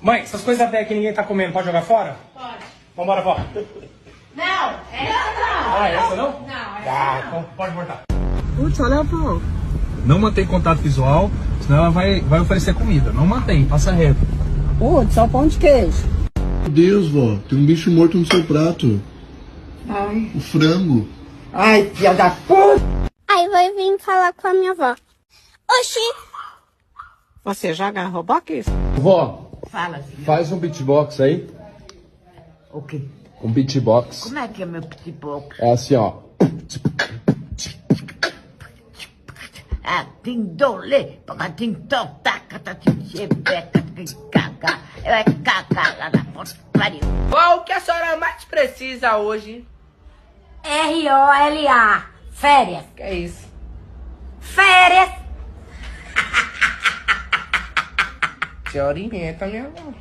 Mãe, essas coisas até que ninguém tá comendo, pode jogar fora? Pode. Vambora, vó. Não, essa não. Ah, essa não? Não, essa Ah, então pode voltar. Putz, olha, pô. Não mantém contato visual, senão ela vai oferecer comida. Não mantém, passa reto. Putz, só pão de queijo. Meu Deus, vó, tem um bicho morto no seu prato. Ai. O frango. Ai, filha da puta. Aí vai vir falar com a minha avó. Oxi, Você joga Roblox? Vó, Fala, filho. faz um beatbox aí. O quê? Um beatbox. Como é que é meu pitbox? É assim, ó. Ah, tindole, pagatim, totaca, tatim, chebeca, caga. É caga lá na porta que pariu. Qual que a senhora mais precisa hoje? R-O-L-A. Férias. Que é isso? Férias. Te orienta, minha avó.